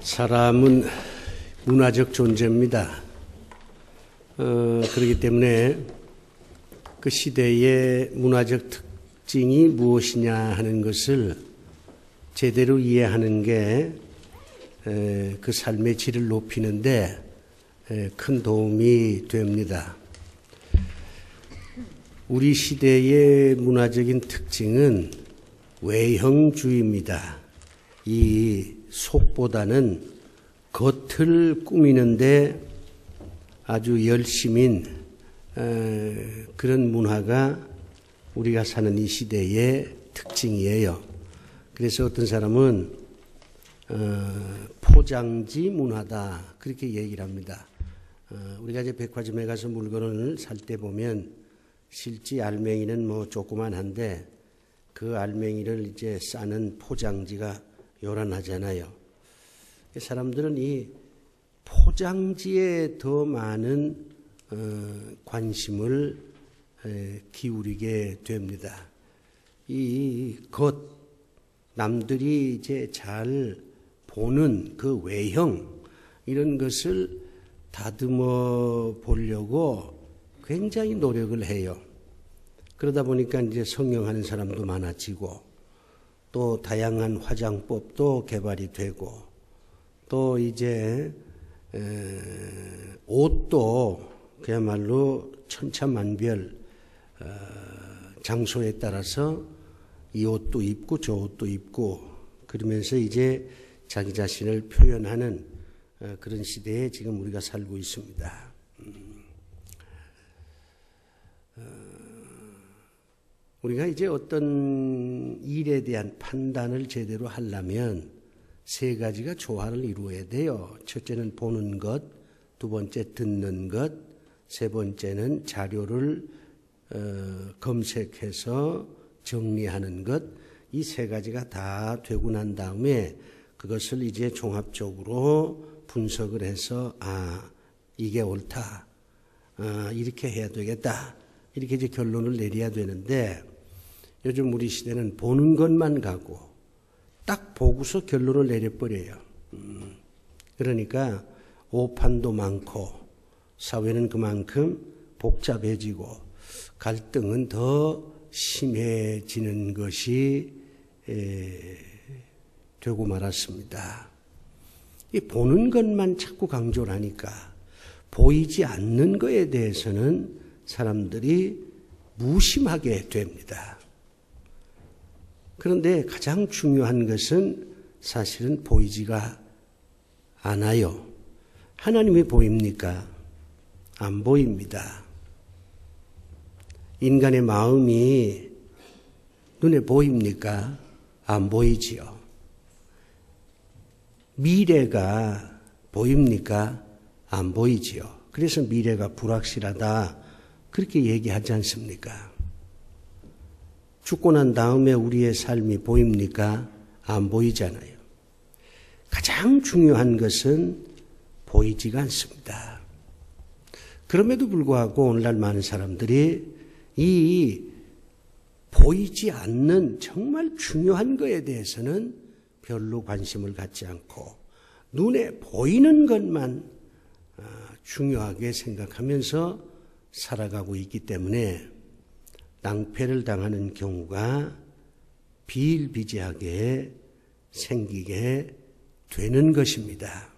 사람은 문화적 존재입니다. 그렇기 때문에 그 시대의 문화적 특징이 무엇이냐 하는 것을 제대로 이해하는 게 그 삶의 질을 높이는데 큰 도움이 됩니다. 우리 시대의 문화적인 특징은 외형주의입니다. 이 속보다는 겉을 꾸미는데 아주 열심인 그런 문화가 우리가 사는 이 시대의 특징이에요. 그래서 어떤 사람은 포장지 문화다 그렇게 얘기를 합니다. 우리가 이제 백화점에 가서 물건을 살 때 보면 실제 알맹이는 뭐 조그만한데 그 알맹이를 이제 싸는 포장지가 요란하잖아요. 사람들은 이 포장지에 더 많은 관심을 기울이게 됩니다. 이 남들이 이제 잘 보는 그 외형 이런 것을 다듬어 보려고 굉장히 노력을 해요. 그러다 보니까 이제 성형하는 사람도 많아지고 또 다양한 화장법도 개발이 되고 또 이제 옷도 그야말로 천차만별 장소에 따라서 이 옷도 입고 저 옷도 입고 그러면서 이제 자기 자신을 표현하는 그런 시대에 지금 우리가 살고 있습니다. 우리가 이제 어떤 일에 대한 판단을 제대로 하려면 세 가지가 조화를 이루어야 돼요. 첫째는 보는 것, 두 번째 듣는 것, 세 번째는 자료를 검색해서 정리하는 것. 이 세 가지가 다 되고 난 다음에 그것을 이제 종합적으로 분석을 해서 이게 옳다. 이렇게 해야 되겠다. 이렇게 이제 결론을 내려야 되는데 요즘 우리 시대는 보는 것만 가고 딱 보고서 결론을 내려버려요. 그러니까 오판도 많고 사회는 그만큼 복잡해지고 갈등은 더 심해지는 것이 되고 말았습니다. 이 보는 것만 자꾸 강조를 하니까 보이지 않는 것에 대해서는 사람들이 무심하게 됩니다. 그런데 가장 중요한 것은 사실은 보이지가 않아요. 하나님이 보입니까? 안 보입니다. 인간의 마음이 눈에 보입니까? 안 보이지요. 미래가 보입니까? 안 보이지요. 그래서 미래가 불확실하다 그렇게 얘기하지 않습니까? 죽고 난 다음에 우리의 삶이 보입니까? 안 보이잖아요. 가장 중요한 것은 보이지가 않습니다. 그럼에도 불구하고 오늘날 많은 사람들이 이 보이지 않는 정말 중요한 것에 대해서는 별로 관심을 갖지 않고 눈에 보이는 것만 중요하게 생각하면서 살아가고 있기 때문에 낭패를 당하는 경우가 비일비재하게 생기게 되는 것입니다.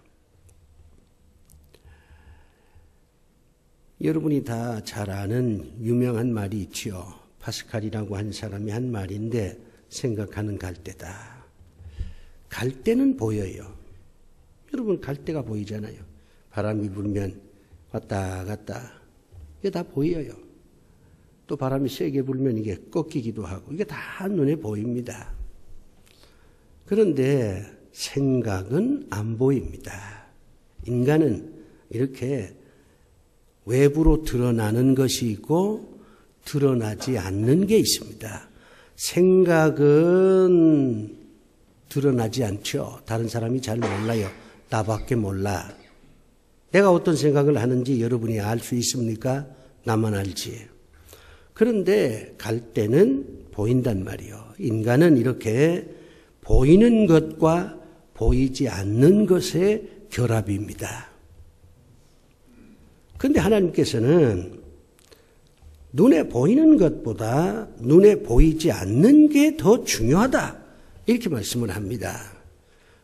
여러분이 다 잘 아는 유명한 말이 있지요. 파스칼이라고 한 사람이 한 말인데 생각하는 갈대다. 갈대는 보여요. 여러분 갈대가 보이잖아요. 바람이 불면 왔다 갔다 이게 다 보여요. 또 바람이 세게 불면 이게 꺾이기도 하고 이게 다 눈에 보입니다. 그런데 생각은 안 보입니다. 인간은 이렇게 외부로 드러나는 것이 있고 드러나지 않는 게 있습니다. 생각은 드러나지 않죠. 다른 사람이 잘 몰라요. 나밖에 몰라. 내가 어떤 생각을 하는지 여러분이 알 수 있습니까? 나만 알지. 그런데 갈대는 보인단 말이요. 인간은 이렇게 보이는 것과 보이지 않는 것의 결합입니다. 그런데 하나님께서는 눈에 보이는 것보다 눈에 보이지 않는 게 더 중요하다, 이렇게 말씀을 합니다.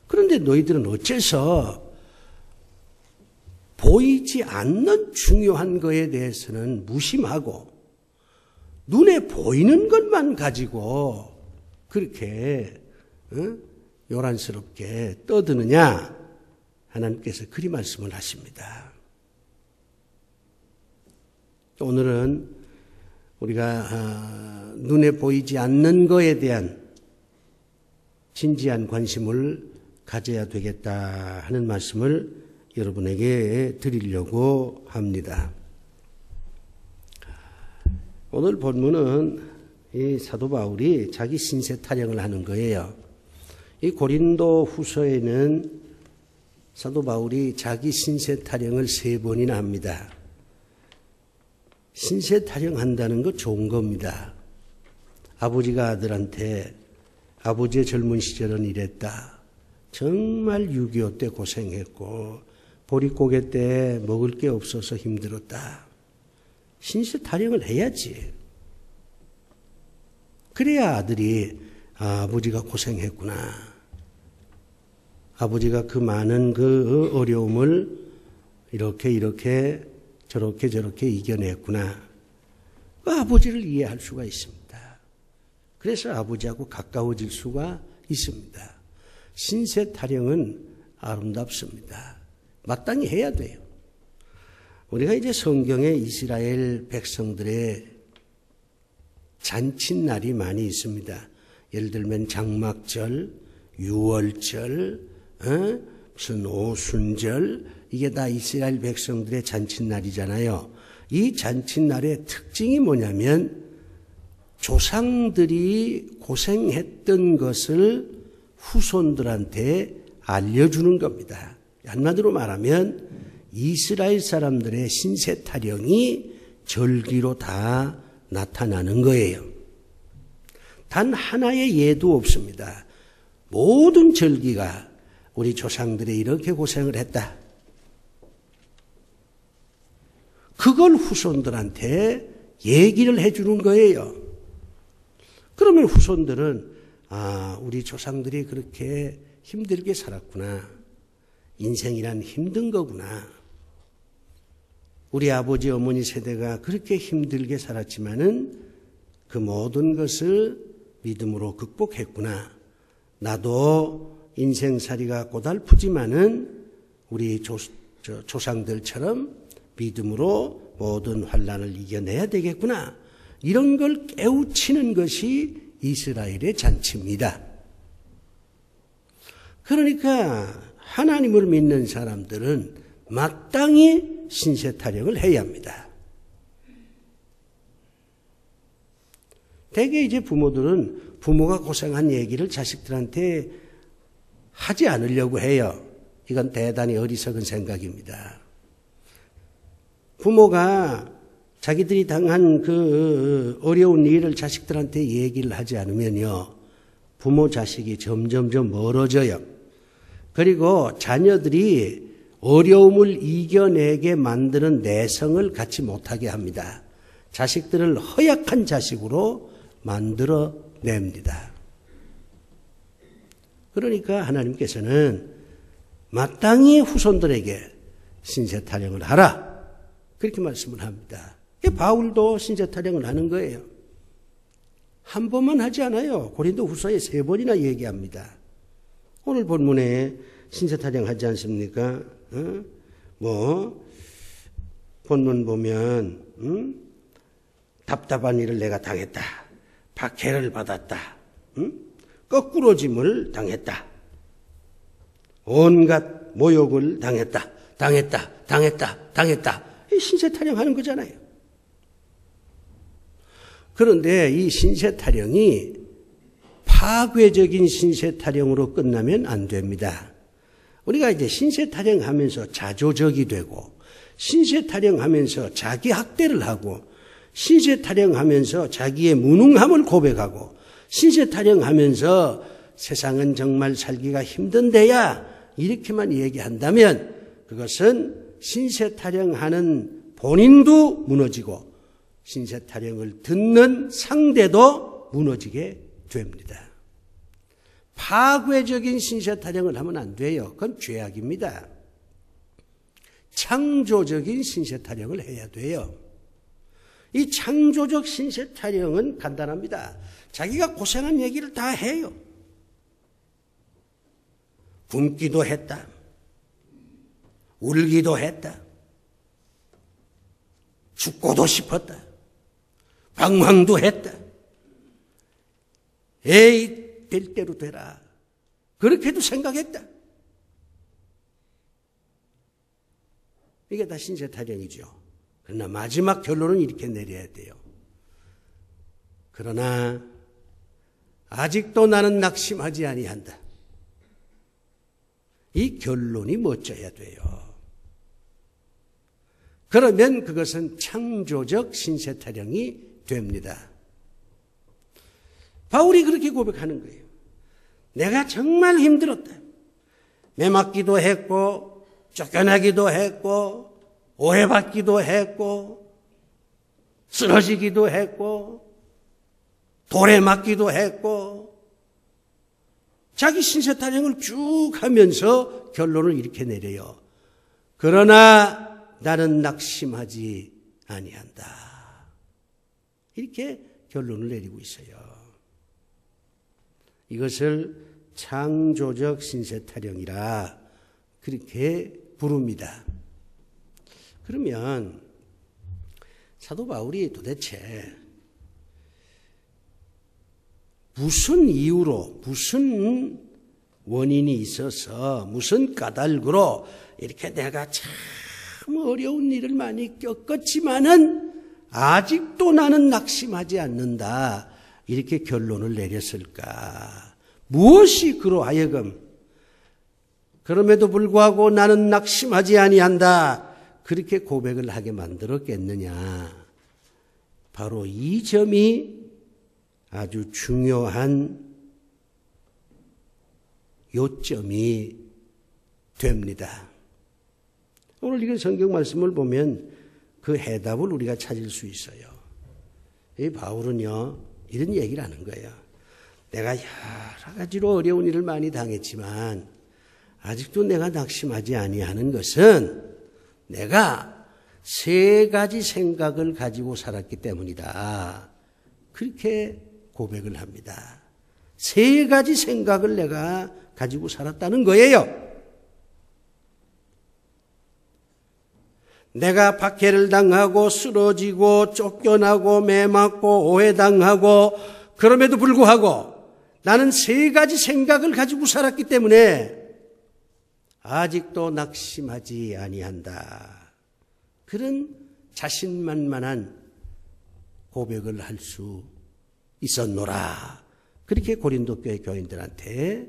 그런데 너희들은 어째서 보이지 않는 중요한 거에 대해서는 무심하고 눈에 보이는 것만 가지고 그렇게 요란스럽게 떠드느냐? 하나님께서 그리 말씀을 하십니다. 오늘은 우리가 눈에 보이지 않는 것에 대한 진지한 관심을 가져야 되겠다 하는 말씀을 여러분에게 드리려고 합니다. 오늘 본문은 이 사도 바울이 자기 신세 타령을 하는 거예요. 이 고린도 후서에는 사도 바울이 자기 신세 타령을 3번이나 합니다. 신세 타령한다는 거 좋은 겁니다. 아버지가 아들한테 아버지의 젊은 시절은 이랬다. 정말 6.25 때 고생했고 보릿고개 때 먹을 게 없어서 힘들었다. 신세 타령을 해야지. 그래야 아들이 아버지가 고생했구나. 아버지가 그 많은 그 어려움을 이렇게 저렇게 이겨냈구나. 그 아버지를 이해할 수가 있습니다. 그래서 아버지하고 가까워질 수가 있습니다. 신세 타령은 아름답습니다. 마땅히 해야 돼요. 우리가 이제 성경에 이스라엘 백성들의 잔칫날이 많이 있습니다. 예를 들면 장막절, 유월절, 무슨 오순절, 이게 다 이스라엘 백성들의 잔칫날이잖아요. 이 잔칫날의 특징이 뭐냐면 조상들이 고생했던 것을 후손들한테 알려주는 겁니다. 한마디로 말하면 이스라엘 사람들의 신세 타령이 절기로 다 나타나는 거예요. 단 하나의 예도 없습니다. 모든 절기가 우리 조상들이 이렇게 고생을 했다. 그걸 후손들한테 얘기를 해주는 거예요. 그러면 후손들은 우리 조상들이 그렇게 힘들게 살았구나. 인생이란 힘든 거구나. 우리 아버지 어머니 세대가 그렇게 힘들게 살았지만은 그 모든 것을 믿음으로 극복했구나. 나도 인생살이가 고달프지만은 우리 조상들처럼 믿음으로 모든 환난을 이겨내야 되겠구나. 이런 걸 깨우치는 것이 이스라엘의 잔치입니다. 그러니까 하나님을 믿는 사람들은 마땅히 신세 타령을 해야 합니다. 대개 이제 부모들은 부모가 고생한 얘기를 자식들한테 하지 않으려고 해요. 이건 대단히 어리석은 생각입니다. 부모가 자기들이 당한 그 어려운 일을 자식들한테 얘기를 하지 않으면요, 부모 자식이 점점점 멀어져요. 그리고 자녀들이 어려움을 이겨내게 만드는 내성을 갖지 못하게 합니다. 자식들을 허약한 자식으로 만들어냅니다. 그러니까 하나님께서는 마땅히 후손들에게 신세 타령을 하라, 그렇게 말씀을 합니다. 바울도 신세 타령을 하는 거예요. 한 번만 하지 않아요. 고린도 후서에 3번이나 얘기합니다. 오늘 본문에 신세 타령하지 않습니까? 본문 보면 답답한 일을 내가 당했다. 박해를 받았다. 거꾸러짐을 당했다. 온갖 모욕을 당했다. 이 신세 타령하는 거잖아요. 그런데 이 신세 타령이 파괴적인 신세 타령으로 끝나면 안 됩니다. 우리가 이제 신세 타령하면서 자조적이 되고, 신세 타령하면서 자기 학대를 하고, 신세 타령하면서 자기의 무능함을 고백하고, 신세 타령하면서 세상은 정말 살기가 힘든데야 이렇게만 얘기한다면 그것은 신세타령하는 본인도 무너지고 신세타령을 듣는 상대도 무너지게 됩니다. 파괴적인 신세타령을 하면 안 돼요. 그건 죄악입니다. 창조적인 신세타령을 해야 돼요. 이 창조적 신세타령은 간단합니다. 자기가 고생한 얘기를 다 해요. 굶기도 했다. 울기도 했다. 죽고도 싶었다. 방황도 했다. 에이, 될 대로 되라. 그렇게도 생각했다. 이게 다 신세타령이죠. 그러나 마지막 결론은 이렇게 내려야 돼요. 그러나 아직도 나는 낙심하지 아니한다. 이 결론이 멋져야 돼요. 그러면 그것은 창조적 신세타령이 됩니다. 바울이 그렇게 고백하는 거예요. 내가 정말 힘들었다. 매맞기도 했고 쫓겨나기도 했고 오해받기도 했고 쓰러지기도 했고 돌에 맞기도 했고 자기 신세타령을 쭉 하면서 결론을 이렇게 내려요. 그러나 나는 낙심하지 아니한다. 이렇게 결론을 내리고 있어요. 이것을 창조적 신세타령이라 그렇게 부릅니다. 그러면 사도 바울이 도대체 무슨 이유로, 무슨 원인이 있어서, 무슨 까닭으로 이렇게 내가 참 어려운 일을 많이 겪었지만은 아직도 나는 낙심하지 않는다. 이렇게 결론을 내렸을까? 무엇이 그로 하여금 그럼에도 불구하고 나는 낙심하지 아니한다. 그렇게 고백을 하게 만들었겠느냐? 바로 이 점이 아주 중요한 요점이 됩니다. 오늘 이런 성경 말씀을 보면 그 해답을 우리가 찾을 수 있어요. 이 바울은요, 이런 얘기를 하는 거예요. 내가 여러 가지로 어려운 일을 많이 당했지만 아직도 내가 낙심하지 아니하는 것은 내가 세 가지 생각을 가지고 살았기 때문이다. 그렇게 고백을 합니다. 세 가지 생각을 내가 가지고 살았다는 거예요. 내가 박해를 당하고 쓰러지고 쫓겨나고 매맞고 오해당하고 그럼에도 불구하고 나는 세 가지 생각을 가지고 살았기 때문에 아직도 낙심하지 아니한다. 그런 자신만만한 고백을 할 수 있었노라. 그렇게 고린도 교회 교인들한테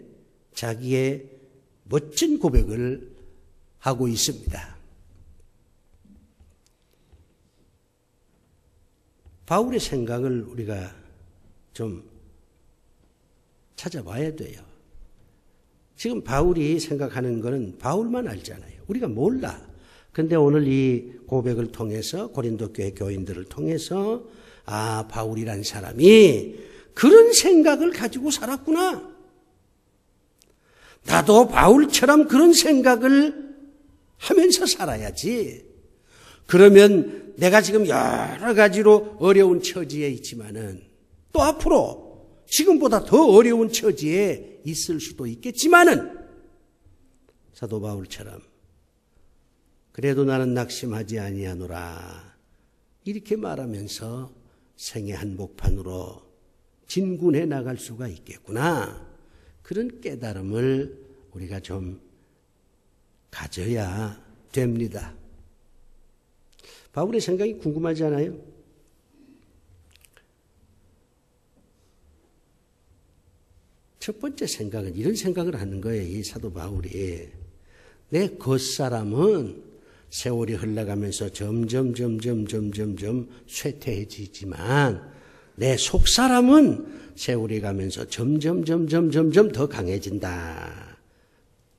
자기의 멋진 고백을 하고 있습니다. 바울의 생각을 우리가 좀 찾아봐야 돼요. 지금 바울이 생각하는 것은 바울만 알잖아요. 우리가 몰라. 근데 오늘 이 고백을 통해서 고린도 교회 교인들을 통해서 아, 바울이란 사람이 그런 생각을 가지고 살았구나. 나도 바울처럼 그런 생각을 하면서 살아야지. 그러면 내가 지금 여러 가지로 어려운 처지에 있지만은 또 앞으로 지금보다 더 어려운 처지에 있을 수도 있겠지만은 사도 바울처럼 그래도 나는 낙심하지 아니하노라. 이렇게 말하면서 생의 한복판으로 진군해 나갈 수가 있겠구나. 그런 깨달음을 우리가 좀 가져야 됩니다. 바울의 생각이 궁금하지 않아요? 첫 번째 생각은 이런 생각을 하는 거예요. 이 사도 바울이. 내 겉사람은 세월이 흘러가면서 점점 쇠퇴해지지만 내 속사람은 세월이 가면서 점점 더 강해진다.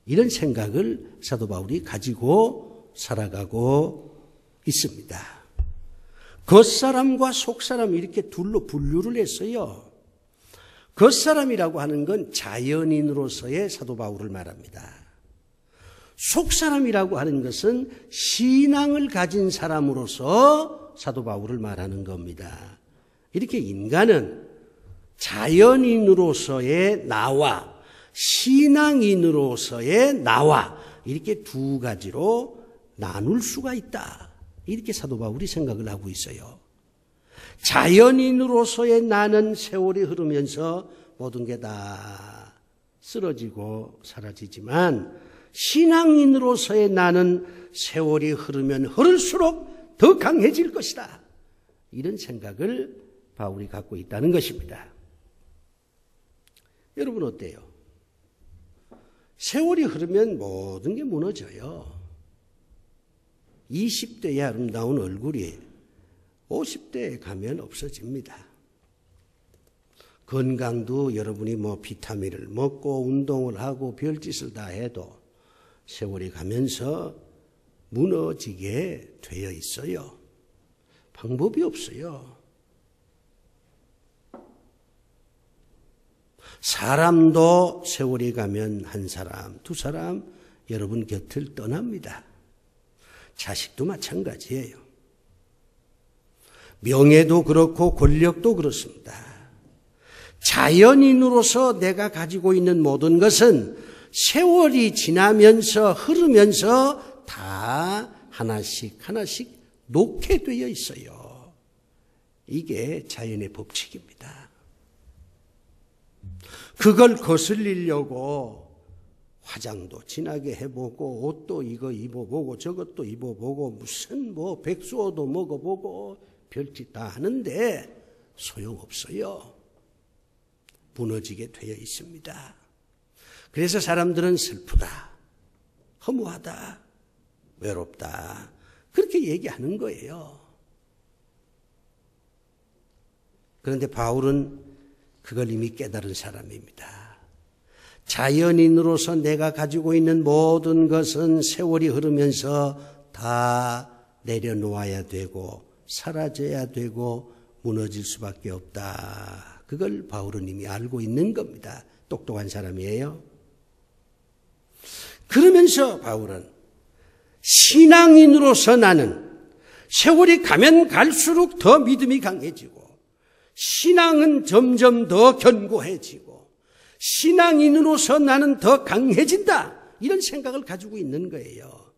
이런 생각을 사도 바울이 가지고 살아가고 있습니다. 겉사람과 속사람 이렇게 둘로 분류를 했어요. 겉사람이라고 하는 건 자연인으로서의 사도 바울을 말합니다. 속사람이라고 하는 것은 신앙을 가진 사람으로서 사도 바울을 말하는 겁니다. 이렇게 인간은 자연인으로서의 나와 신앙인으로서의 나와 이렇게 두 가지로 나눌 수가 있다. 이렇게 사도 바울이 생각을 하고 있어요. 자연인으로서의 나는 세월이 흐르면서 모든 게 다 쓰러지고 사라지지만 신앙인으로서의 나는 세월이 흐르면 흐를수록 더 강해질 것이다. 이런 생각을 바울이 갖고 있다는 것입니다. 여러분 어때요? 세월이 흐르면 모든 게 무너져요. 20대의 아름다운 얼굴이 50대에 가면 없어집니다. 건강도 여러분이 비타민을 먹고 운동을 하고 별짓을 다 해도 세월이 가면서 무너지게 되어 있어요. 방법이 없어요. 사람도 세월이 가면 한 사람, 두 사람 여러분 곁을 떠납니다. 자식도 마찬가지예요. 명예도 그렇고 권력도 그렇습니다. 자연인으로서 내가 가지고 있는 모든 것은 세월이 지나면서 흐르면서 다 하나씩 놓게 되어 있어요. 이게 자연의 법칙입니다. 그걸 거슬리려고 화장도 진하게 해보고 옷도 이거 입어보고 저것도 입어보고 무슨 백수옷도 먹어보고 별짓 다 하는데 소용없어요. 무너지게 되어 있습니다. 그래서 사람들은 슬프다, 허무하다, 외롭다 그렇게 얘기하는 거예요. 그런데 바울은 그걸 이미 깨달은 사람입니다. 자연인으로서 내가 가지고 있는 모든 것은 세월이 흐르면서 다 내려놓아야 되고 사라져야 되고 무너질 수밖에 없다. 그걸 바울은 이미 알고 있는 겁니다. 똑똑한 사람이에요. 그러면서 바울은 신앙인으로서 나는 세월이 가면 갈수록 더 믿음이 강해지고 신앙은 점점 더 견고해지고 신앙인으로서 나는 더 강해진다. 이런 생각을 가지고 있는 거예요.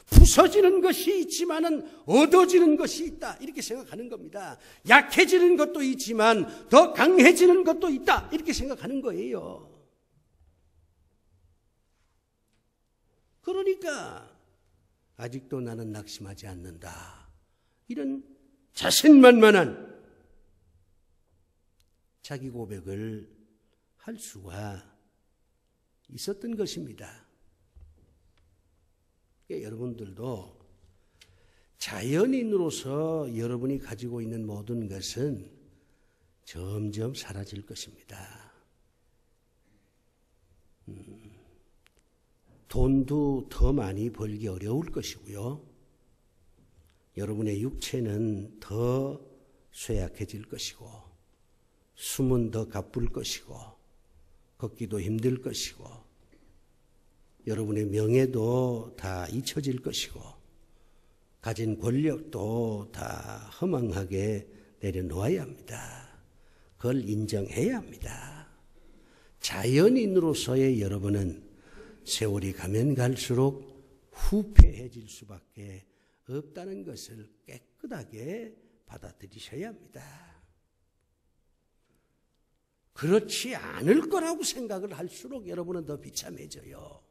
부서지는 것이 있지만은 얻어지는 것이 있다. 이렇게 생각하는 겁니다. 약해지는 것도 있지만 더 강해지는 것도 있다. 이렇게 생각하는 거예요. 그러니까 아직도 나는 낙심하지 않는다. 이런 자신만만한 자기 고백을 할 수가 있었던 것입니다. 여러분들도 자연인으로서 여러분이 가지고 있는 모든 것은 점점 사라질 것입니다. 돈도 더 많이 벌기 어려울 것이고요. 여러분의 육체는 더 쇠약해질 것이고 숨은 더 가쁠 것이고 걷기도 힘들 것이고 여러분의 명예도 다 잊혀질 것이고 가진 권력도 다 허망하게 내려놓아야 합니다. 그걸 인정해야 합니다. 자연인으로서의 여러분은 세월이 가면 갈수록 후패해질 수밖에 없다는 것을 깨끗하게 받아들이셔야 합니다. 그렇지 않을 거라고 생각을 할수록 여러분은 더 비참해져요.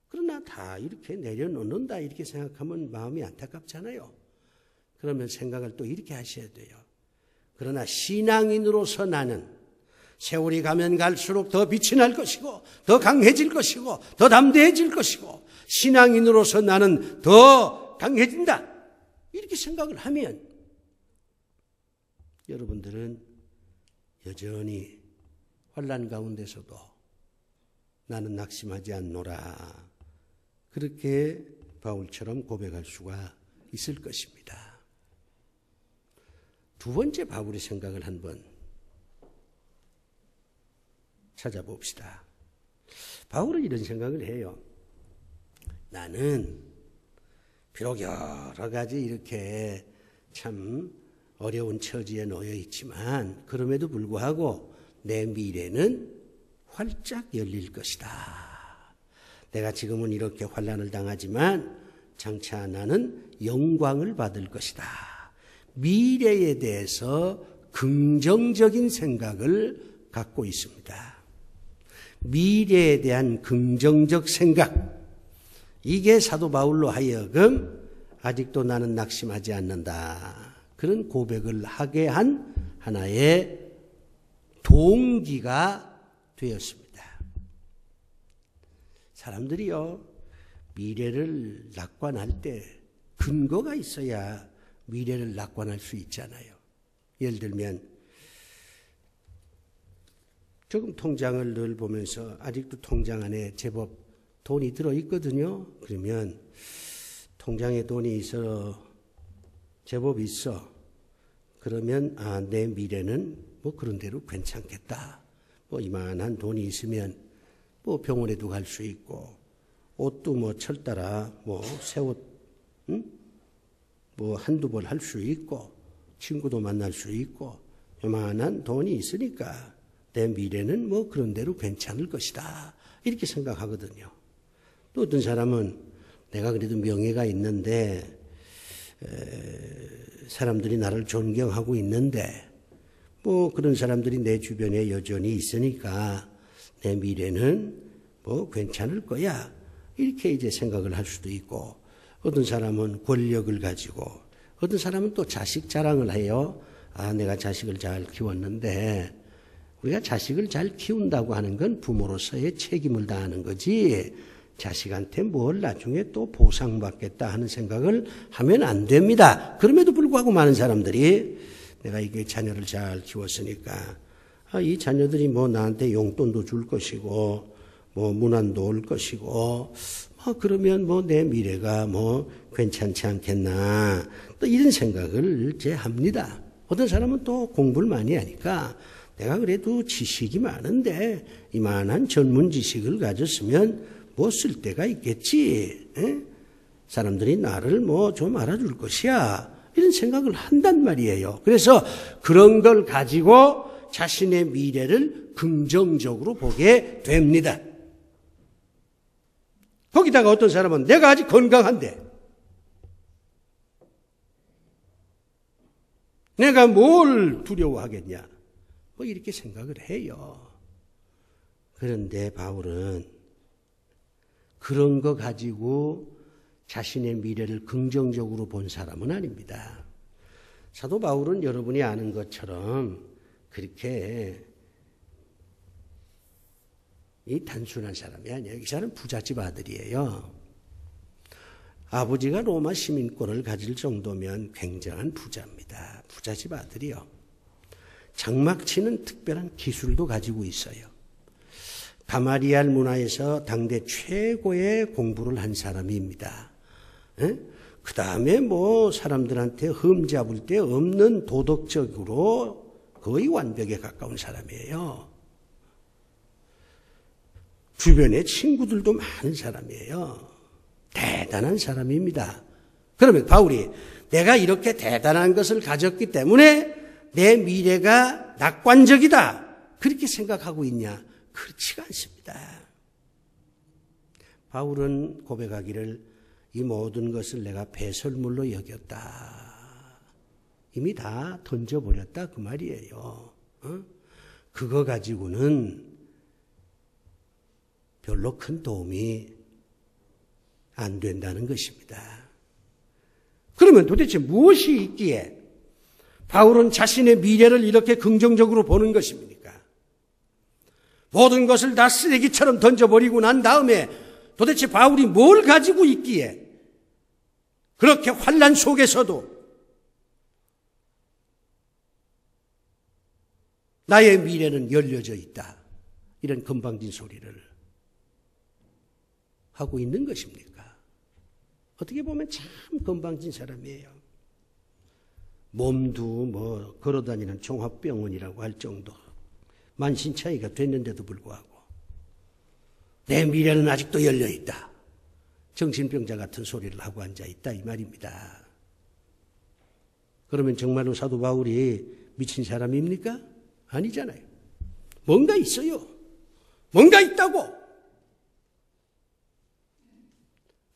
그러나 다 이렇게 내려놓는다 이렇게 생각하면 마음이 안타깝잖아요. 그러면 생각을 또 이렇게 하셔야 돼요. 그러나 신앙인으로서 나는 세월이 가면 갈수록 더 빛이 날 것이고 더 강해질 것이고 더 담대해질 것이고 신앙인으로서 나는 더 강해진다. 이렇게 생각을 하면 여러분들은 여전히 환난 가운데서도 나는 낙심하지 않노라. 그렇게 바울처럼 고백할 수가 있을 것입니다. 두 번째 바울의 생각을 한번 찾아봅시다. 바울은 이런 생각을 해요. 나는 비록 여러 가지 이렇게 참 어려운 처지에 놓여 있지만 그럼에도 불구하고 내 미래는 활짝 열릴 것이다. 내가 지금은 이렇게 환난을 당하지만 장차 나는 영광을 받을 것이다. 미래에 대해서 긍정적인 생각을 갖고 있습니다. 미래에 대한 긍정적 생각, 이게 사도 바울로 하여금 아직도 나는 낙심하지 않는다. 그런 고백을 하게 한 하나의 동기가 되었습니다. 사람들이요, 미래를 낙관할 때 근거가 있어야 미래를 낙관할 수 있잖아요. 예를 들면 조금 통장을 늘 보면서 아직도 통장 안에 제법 돈이 들어있거든요. 그러면 통장에 돈이 있어, 제법 있어. 그러면 내 미래는 뭐 그런 대로 괜찮겠다. 뭐 이만한 돈이 있으면 뭐 병원에도 갈 수 있고, 옷도 뭐 철따라 뭐 새 옷, 뭐 한두 벌 할 수 있고, 친구도 만날 수 있고, 요만한 돈이 있으니까 내 미래는 뭐 그런 대로 괜찮을 것이다. 이렇게 생각하거든요. 또 어떤 사람은 내가 그래도 명예가 있는데, 사람들이 나를 존경하고 있는데, 뭐 그런 사람들이 내 주변에 여전히 있으니까 내 미래는 뭐 괜찮을 거야. 이렇게 이제 생각을 할 수도 있고, 어떤 사람은 권력을 가지고, 어떤 사람은 또 자식 자랑을 해요. 내가 자식을 잘 키웠는데, 우리가 자식을 잘 키운다고 하는 건 부모로서의 책임을 다하는 거지, 자식한테 뭘 나중에 또 보상받겠다 하는 생각을 하면 안 됩니다. 그럼에도 불구하고 많은 사람들이 내가 이게 자녀를 잘 키웠으니까 이 자녀들이 뭐 나한테 용돈도 줄 것이고 뭐 문안도 올 것이고 그러면 뭐 내 미래가 뭐 괜찮지 않겠나, 또 이런 생각을 이제 합니다. 어떤 사람은 또 공부를 많이 하니까 내가 그래도 지식이 많은데 이만한 전문 지식을 가졌으면 뭐 쓸 데가 있겠지. 사람들이 나를 뭐 좀 알아줄 것이야. 이런 생각을 한단 말이에요. 그래서 그런 걸 가지고 자신의 미래를 긍정적으로 보게 됩니다. 거기다가 어떤 사람은 내가 아직 건강한데 내가 뭘 두려워하겠냐, 뭐 이렇게 생각을 해요. 그런데 바울은 그런 거 가지고 자신의 미래를 긍정적으로 본 사람은 아닙니다. 사도 바울은 여러분이 아는 것처럼 그렇게 이 단순한 사람이 아니에요. 이 사람은 부잣집 아들이에요. 아버지가 로마 시민권을 가질 정도면 굉장한 부자입니다. 부잣집 아들이요. 장막 치는 특별한 기술도 가지고 있어요. 가마리알 문화에서 당대 최고의 공부를 한 사람입니다. 그 다음에 뭐 사람들한테 흠잡을 데 없는 도덕적으로 거의 완벽에 가까운 사람이에요. 주변에 친구들도 많은 사람이에요. 대단한 사람입니다. 그러면 바울이 내가 이렇게 대단한 것을 가졌기 때문에 내 미래가 낙관적이다, 그렇게 생각하고 있냐? 그렇지가 않습니다. 바울은 고백하기를 이 모든 것을 내가 배설물로 여겼다. 이미 다 던져버렸다 그 말이에요. 그거 가지고는 별로 큰 도움이 안 된다는 것입니다. 그러면 도대체 무엇이 있기에 바울은 자신의 미래를 이렇게 긍정적으로 보는 것입니까? 모든 것을 다 쓰레기처럼 던져버리고 난 다음에 도대체 바울이 뭘 가지고 있기에 그렇게 환난 속에서도 나의 미래는 열려져 있다. 이런 건방진 소리를 하고 있는 것입니까? 어떻게 보면 참 건방진 사람이에요. 몸도 걸어다니는 종합병원이라고 할 정도 만신차이가 됐는데도 불구하고 내 미래는 아직도 열려있다. 정신병자 같은 소리를 하고 앉아있다 이 말입니다. 그러면 정말로 사도 바울이 미친 사람입니까? 아니잖아요. 뭔가 있어요. 뭔가 있다고.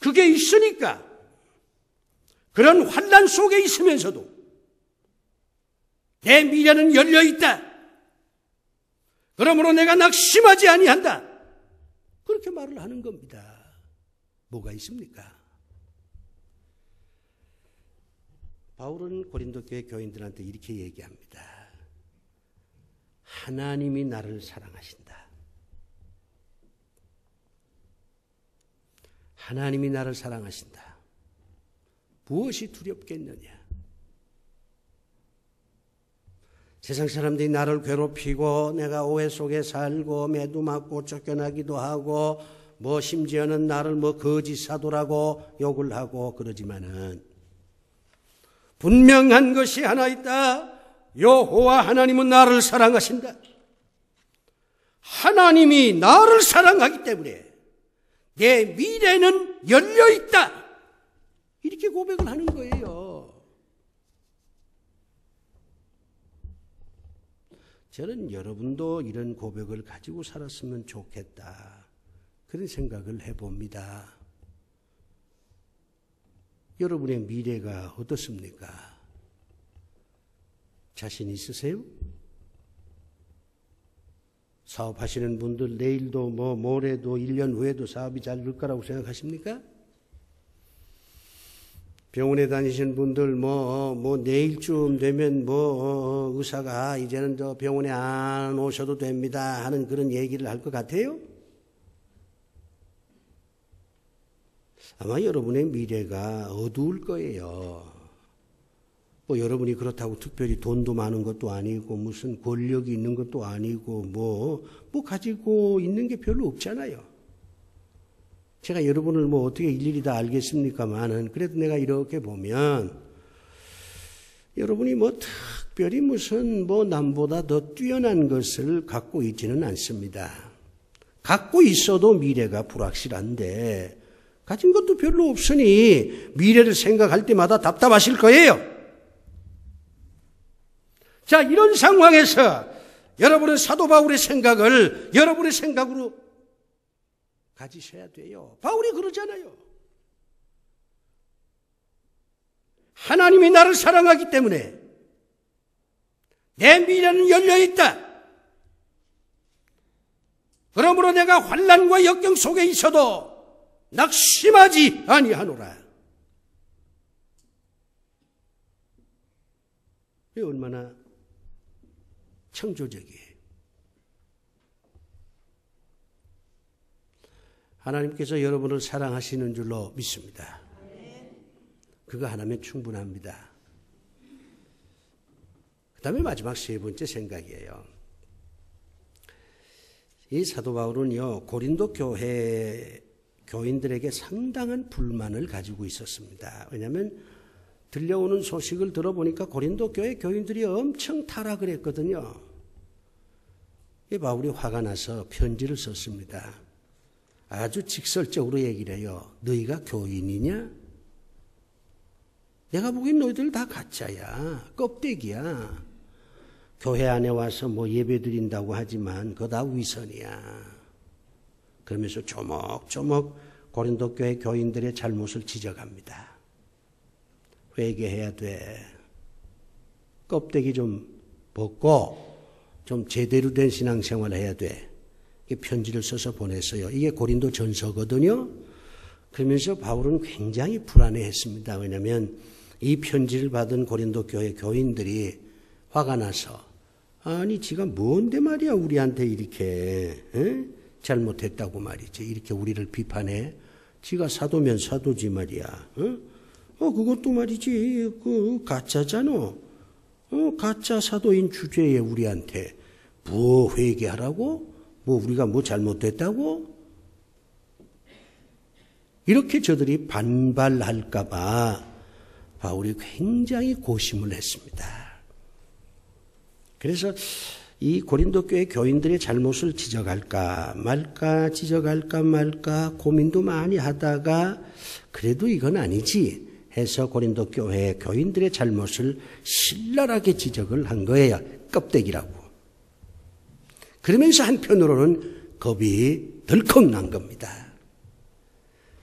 그게 있으니까 그런 환난 속에 있으면서도 내 미래는 열려있다. 그러므로 내가 낙심하지 아니한다. 그렇게 말을 하는 겁니다. 뭐가 있습니까? 바울은 고린도 교회 교인들한테 이렇게 얘기합니다. 하나님이 나를 사랑하신다. 하나님이 나를 사랑하신다. 무엇이 두렵겠느냐? 세상 사람들이 나를 괴롭히고 내가 오해 속에 살고 매도 맞고 쫓겨나기도 하고 심지어는 나를 거짓 사도라고 욕을 하고 그러지만은 분명한 것이 하나 있다. 여호와 하나님은 나를 사랑하신다. 하나님이 나를 사랑하기 때문에 내 미래는 열려있다. 이렇게 고백을 하는 거예요. 저는 여러분도 이런 고백을 가지고 살았으면 좋겠다. 그런 생각을 해봅니다. 여러분의 미래가 어떻습니까? 자신 있으세요? 사업하시는 분들 내일도 모레도 1년 후에도 사업이 잘 될 거라고 생각하십니까? 병원에 다니시는 분들 내일쯤 되면 의사가 이제는 저 병원에 안 오셔도 됩니다 하는 그런 얘기를 할 것 같아요? 아마 여러분의 미래가 어두울 거예요. 여러분이 그렇다고 특별히 돈도 많은 것도 아니고 무슨 권력이 있는 것도 아니고 가지고 있는 게 별로 없잖아요. 제가 여러분을 어떻게 일일이 다 알겠습니까만은 그래도 내가 이렇게 보면 여러분이 특별히 무슨 남보다 더 뛰어난 것을 갖고 있지는 않습니다. 갖고 있어도 미래가 불확실한데 가진 것도 별로 없으니 미래를 생각할 때마다 답답하실 거예요. 자, 이런 상황에서 여러분은 사도 바울의 생각을 여러분의 생각으로 가지셔야 돼요. 바울이 그러잖아요. 하나님이 나를 사랑하기 때문에 내 미래는 열려있다. 그러므로 내가 환난과 역경 속에 있어도 낙심하지 아니하노라. 이게 얼마나 창조적이에요. 하나님께서 여러분을 사랑하시는 줄로 믿습니다. 그거 하나면 충분합니다. 그 다음에 마지막 세 번째 생각이에요. 이 사도 바울은요, 고린도 교회 교인들에게 상당한 불만을 가지고 있었습니다. 왜냐하면 들려오는 소식을 들어보니까 고린도 교회 교인들이 엄청 타락을 했거든요. 이 바울이 화가 나서 편지를 썼습니다. 아주 직설적으로 얘기를 해요. 너희가 교인이냐? 내가 보기엔 너희들 다 가짜야. 껍데기야. 교회 안에 와서 예배 드린다고 하지만 그거 다 위선이야. 그러면서 조목조목 고린도 교회 교인들의 잘못을 지적합니다. 회개해야 돼. 껍데기 좀 벗고 좀 제대로 된 신앙생활을 해야 돼. 편지를 써서 보냈어요. 이게 고린도 전서거든요. 그러면서 바울은 굉장히 불안해했습니다. 왜냐하면 이 편지를 받은 고린도 교회 교인들이 화가 나서 아니 지가 뭔데 말이야 우리한테 이렇게 잘못했다고 말이지. 이렇게 우리를 비판해. 지가 사도면 사도지 말이야. 그것도 말이지, 가짜잖아. 가짜 사도인 주제에 우리한테 뭐 회개하라고? 뭐 우리가 뭐 잘못됐다고? 이렇게 저들이 반발할까봐 바울이 굉장히 고심을 했습니다. 그래서 이 고린도 교회 교인들의 잘못을 지적할까 말까 고민도 많이 하다가 그래도 이건 아니지 해서 고린도 교회 교인들의 잘못을 신랄하게 지적을 한 거예요. 껍데기라고. 그러면서 한편으로는 겁이 덜컥 난 겁니다.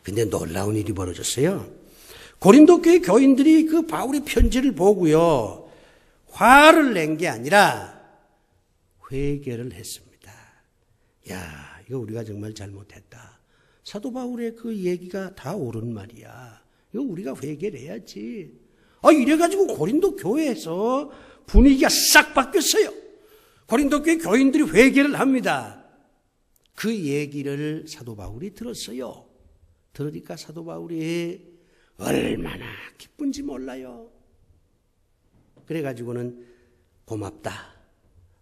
근데 놀라운 일이 벌어졌어요. 고린도 교회 교인들이 그 바울의 편지를 보고요, 화를 낸 게 아니라 회개를 했습니다. 야, 이거 우리가 정말 잘못했다. 사도 바울의 그 얘기가 다 옳은 말이야. 이거 우리가 회개를 해야지. 이래가지고 고린도 교회에서 분위기가 싹 바뀌었어요. 고린도 교회 교인들이 회개를 합니다. 그 얘기를 사도 바울이 들었어요. 들으니까 사도 바울이 얼마나 기쁜지 몰라요. 그래가지고는 고맙다.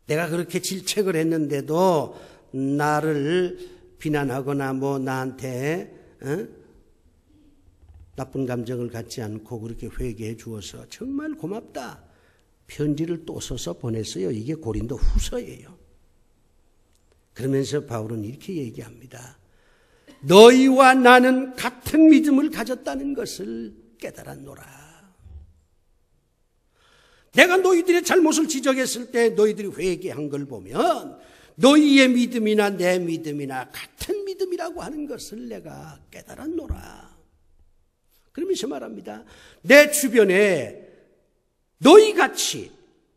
내가 그렇게 질책을 했는데도 나를 비난하거나 뭐 나한테 나쁜 감정을 갖지 않고 그렇게 회개해 주어서 정말 고맙다. 편지를 또 써서 보냈어요. 이게 고린도 후서예요. 그러면서 바울은 이렇게 얘기합니다. 너희와 나는 같은 믿음을 가졌다는 것을 깨달았노라. 내가 너희들의 잘못을 지적했을 때 너희들이 회개한 걸 보면 너희의 믿음이나 내 믿음이나 같은 믿음이라고 하는 것을 내가 깨달았노라. 그러면서 말합니다. 내 주변에 너희같이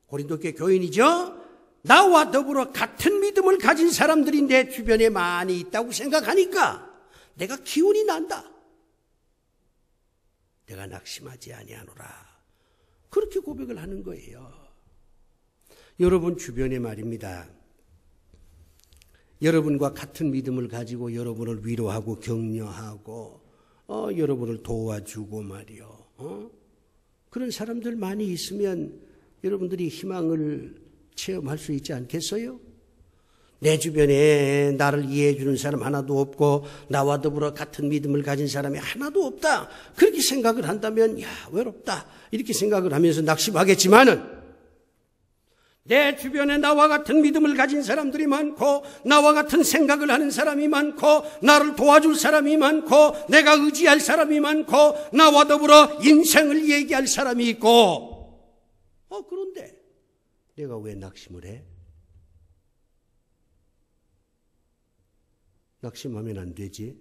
고린도 교회 교인이죠. 나와 더불어 같은 믿음을 가진 사람들이 내 주변에 많이 있다고 생각하니까 내가 기운이 난다. 내가 낙심하지 아니하노라. 그렇게 고백을 하는 거예요. 여러분 주변에 말입니다. 여러분과 같은 믿음을 가지고 여러분을 위로하고 격려하고 여러분을 도와주고 말이요. 그런 사람들 많이 있으면 여러분들이 희망을 체험할 수 있지 않겠어요? 내 주변에 나를 이해해 주는 사람 하나도 없고 나와 더불어 같은 믿음을 가진 사람이 하나도 없다. 그렇게 생각을 한다면 외롭다. 이렇게 생각을 하면서 낙심하겠지만은 내 주변에 나와 같은 믿음을 가진 사람들이 많고 나와 같은 생각을 하는 사람이 많고 나를 도와줄 사람이 많고 내가 의지할 사람이 많고 나와 더불어 인생을 얘기할 사람이 있고 그런데 내가 왜 낙심을 해? 낙심하면 안 되지.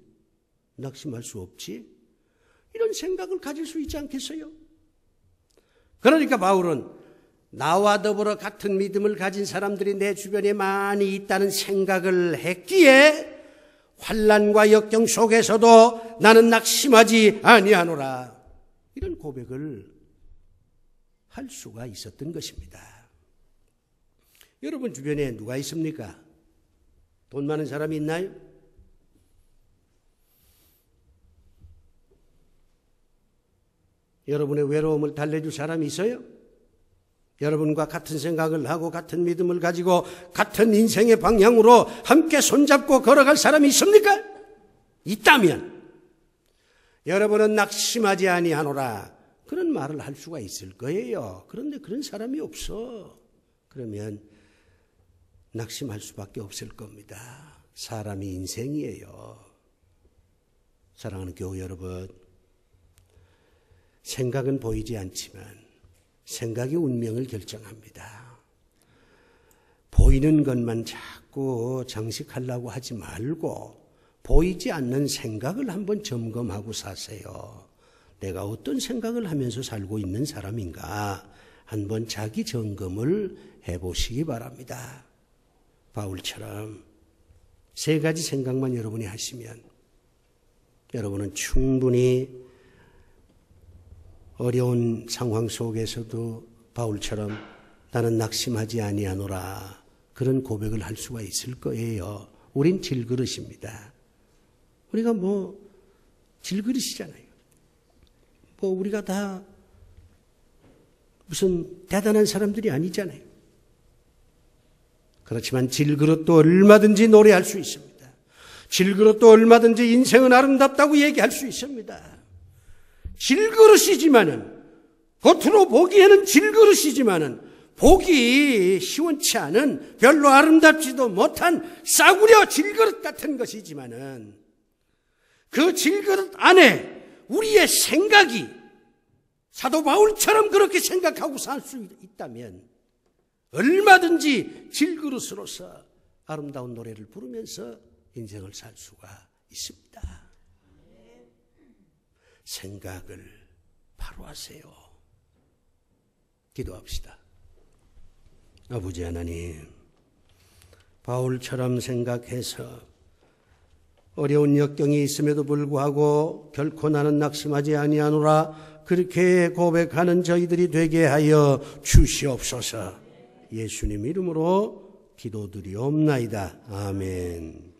낙심할 수 없지. 이런 생각을 가질 수 있지 않겠어요? 그러니까 바울은 나와 더불어 같은 믿음을 가진 사람들이 내 주변에 많이 있다는 생각을 했기에 환난과 역경 속에서도 나는 낙심하지 아니하노라. 이런 고백을 할 수가 있었던 것입니다. 여러분 주변에 누가 있습니까? 돈 많은 사람이 있나요? 여러분의 외로움을 달래줄 사람이 있어요? 여러분과 같은 생각을 하고 같은 믿음을 가지고 같은 인생의 방향으로 함께 손잡고 걸어갈 사람이 있습니까? 있다면 여러분은 낙심하지 아니하노라. 그런 말을 할 수가 있을 거예요. 그런데 그런 사람이 없어. 그러면 낙심할 수밖에 없을 겁니다. 사람이 인생이에요. 사랑하는 교우 여러분, 생각은 보이지 않지만 생각이 운명을 결정합니다. 보이는 것만 자꾸 장식하려고 하지 말고 보이지 않는 생각을 한번 점검하고 사세요. 내가 어떤 생각을 하면서 살고 있는 사람인가 한번 자기 점검을 해보시기 바랍니다. 바울처럼 3가지 생각만 여러분이 하시면 여러분은 충분히 어려운 상황 속에서도 바울처럼 나는 낙심하지 아니하노라 그런 고백을 할 수가 있을 거예요. 우린 질그릇입니다. 우리가 질그릇이잖아요. 우리가 다 무슨 대단한 사람들이 아니잖아요. 그렇지만 질그릇도 얼마든지 노래할 수 있습니다. 질그릇도 얼마든지 인생은 아름답다고 얘기할 수 있습니다. 질그릇이지만은, 겉으로 보기에는 질그릇이지만은 보기 시원치 않은, 별로 아름답지도 못한 싸구려 질그릇 같은 것이지만은 그 질그릇 안에 우리의 생각이 사도 바울처럼 그렇게 생각하고 살 수 있다면 얼마든지 질그릇으로서 아름다운 노래를 부르면서 인생을 살 수가 있습니다. 생각을 바로 하세요. 기도합시다. 아버지 하나님, 바울처럼 생각해서 어려운 역경이 있음에도 불구하고 결코 나는 낙심하지 아니하노라 그렇게 고백하는 저희들이 되게 하여 주시옵소서. 예수님 이름으로 기도드리옵나이다. 아멘.